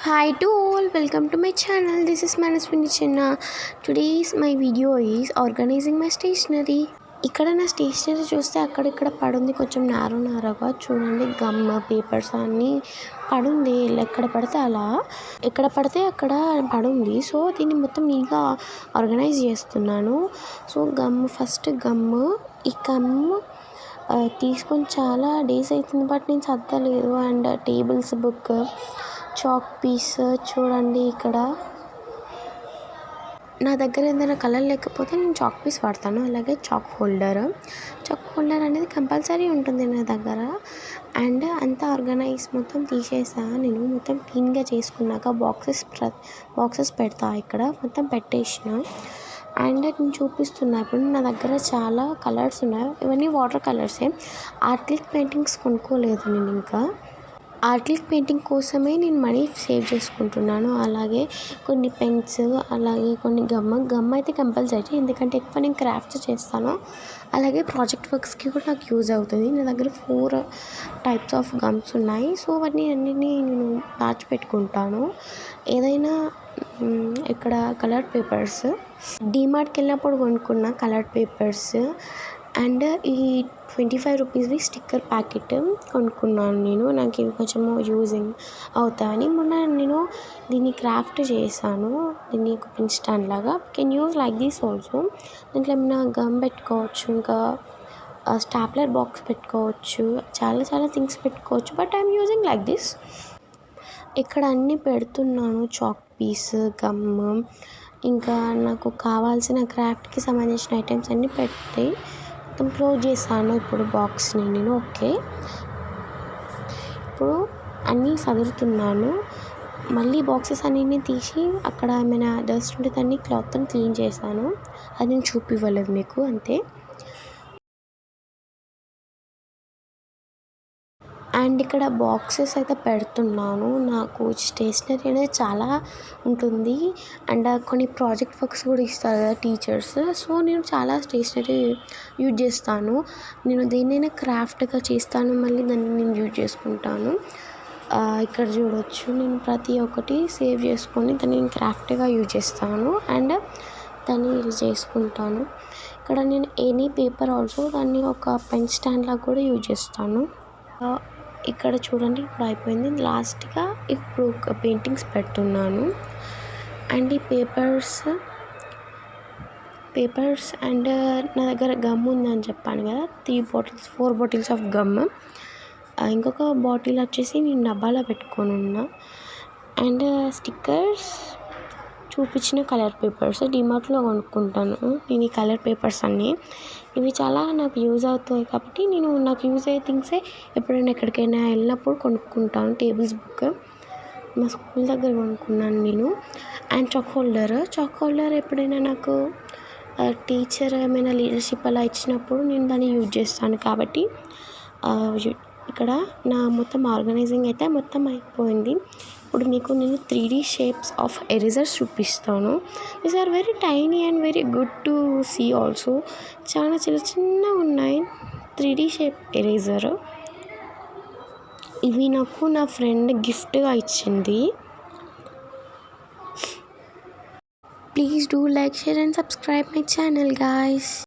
Hi to all, welcome to my channel. This is Manaswini Chinna. Today's my video is organizing my stationery. ఇక్కడ నా stationery చూస్తే అక్కడిక్కడ పడుంది, కొంచెం నారోగా చూడండి. Gum papers అన్నీ పడుంది, ఎక్కడ పడితే అలా, ఎక్కడ పడితే అక్కడ పడుంది. సో దీన్ని మొత్తం నీట్గా ఆర్గనైజ్ చేస్తున్నాను. సో ఫస్ట్ ఈ గమ్ తీసుకొని చాలా డేస్ అవుతుంది, బట్ నేను చదవలేదు. And tables book, chalk piece చూడండి. ఇక్కడ నా దగ్గర ఏదైనా కలర్ లేకపోతే నేను చాక్ పీస్ వాడతాను. అలాగే చాక్ హోల్డర్ అనేది కంపల్సరీ ఉంటుంది నా దగ్గర. అండ్ అంతా ఆర్గనైజ్ మొత్తం తీసేసా నేను. మొత్తం క్లీన్గా చేసుకున్నాక బాక్సెస్ పెడతా. ఇక్కడ మొత్తం పెట్టేసిన. అండ్ నేను చూపిస్తున్నా ఇప్పుడు నా దగ్గర చాలా కలర్స్ ఉన్నాయి. ఇవన్నీ వాటర్ కలర్సే. ఆర్టిక్ పెయింటింగ్స్ కొనుక్కోలేదు నేను. ఇంకా ఆర్టిక్ పెయింటింగ్ కోసమే నేను మనీ సేవ్ చేసుకుంటున్నాను. అలాగే కొన్ని పెన్స్, అలాగే కొన్ని గమ్ అయితే కంపల్సరీ, ఎందుకంటే ఎక్కువ నేను క్రాఫ్ట్స్ చేస్తాను. అలాగే ప్రాజెక్ట్ వర్క్స్కి కూడా నాకు యూజ్ అవుతుంది. నా దగ్గర 4 టైప్స్ ఆఫ్ గమ్స్ ఉన్నాయి. సో వాటిని అన్నిటినీ నేను దాచిపెట్టుకుంటాను. ఏదైనా ఇక్కడ కలర్ పేపర్స్ డీమార్ట్కి వెళ్ళినప్పుడు కొనుక్కున్న కలర్ పేపర్స్. అండ్ ఈ 25 రూపీస్వి స్టిక్కర్ ప్యాకెట్ కొనుక్కున్నాను నేను. నాకు ఇవి కొంచెం యూజింగ్ అవుతాయని. మొన్న నేను దీన్ని క్రాఫ్ట్ చేశాను. దీన్ని ఒక పెన్ స్టాండ్ లాగా can use like this also. దీంట్లో ఏమైనా గమ్ పెట్టుకోవచ్చు, ఇంకా స్టాప్లర్ బాక్స్ పెట్టుకోవచ్చు, చాలా థింగ్స్ పెట్టుకోవచ్చు. But I'm using like this. ఇక్కడ అన్నీ పెడుతున్నాను, చాక్ పీస్, గమ్, ఇంకా నాకు కావాల్సిన క్రాఫ్ట్కి సంబంధించిన ఐటమ్స్ అన్నీ పెట్టి మొత్తం క్లోజ్ చేశాను ఇప్పుడు బాక్స్ని నేను. ఓకే, ఇప్పుడు అన్నీ సదురుతున్నాను. మళ్ళీ బాక్సెస్ అన్నీ తీసి అక్కడ ఏమైనా డస్ట్ ఉంటే దాన్ని క్లాత్తో క్లీన్ చేశాను. అది నేను చూపివ్వలేదు మీకు, అంతే. అండ్ ఇక్కడ బాక్సెస్ అయితే పెడుతున్నాను. నాకు స్టేషనరీ అనేది చాలా ఉంటుంది. అండ్ కొన్ని ప్రాజెక్ట్ వర్క్స్ కూడా ఇస్తారు కదా టీచర్స్. సో నేను చాలా స్టేషనరీ యూజ్ చేస్తాను. నేను దేన్నైనా క్రాఫ్ట్గా చేస్తాను, మళ్ళీ దాన్ని నేను యూజ్ చేసుకుంటాను. ఇక్కడ చూడొచ్చు, నేను ప్రతి ఒక్కటి సేవ్ చేసుకొని దాన్ని నేను క్రాఫ్ట్గా యూజ్ చేస్తాను. అండ్ దాన్ని యూజ్ చేసుకుంటాను. ఇక్కడ నేను ఎనీ పేపర్ ఆల్సో దాన్ని ఒక పెన్ స్టాండ్ లాగా కూడా యూజ్ చేస్తాను. ఇక్కడ చూడండి, ఇప్పుడు అయిపోయింది. లాస్ట్గా ఇప్పుడు ఒక పెయింటింగ్స్ పెడుతున్నాను. అండ్ ఈ పేపర్స్ అండ్ నా దగ్గర గమ్ ఉందని చెప్పాను కదా, 4 బాటిల్స్ ఆఫ్ గమ్. ఇంకొక బాటిల్ వచ్చేసి నేను డబ్బాలో పెట్టుకొని ఉన్నా. అండ్ స్టిక్కర్స్, చూపించిన కలర్ పేపర్స్ డిమార్ట్లో కొనుక్కుంటాను నేను. ఈ కలర్ పేపర్స్ అన్నీ ఇవి చాలా నాకు యూజ్ అవుతాయి కాబట్టి నాకు యూజ్ అయ్యే థింగ్సే ఎప్పుడైనా ఎక్కడికైనా వెళ్ళినప్పుడు కొనుక్కుంటాను. టేబుల్స్ బుక్ మా స్కూల్ దగ్గర కొనుక్కున్నాను నేను. అండ్ చాక్ హోల్డర్ ఎప్పుడైనా నాకు టీచర్ ఏమైనా లీడర్షిప్ అలా ఇచ్చినప్పుడు నేను దాన్ని యూజ్ చేస్తాను. కాబట్టి ఇక్కడ నా మొత్తం ఆర్గనైజింగ్ అయితే మొత్తం అయిపోయింది. ఇప్పుడు మీకు నేను 3D షేప్స్ ఆఫ్ ఎరేజర్స్ చూపిస్తాను. These are very tiny and very good to see also. చాలా చిన్నగా ఉన్నాయి 3D షేప్ ఎరేజర్. ఇవి నాకు నా ఫ్రెండ్ గిఫ్ట్గా ఇచ్చింది. Please do like, share and subscribe my channel, guys.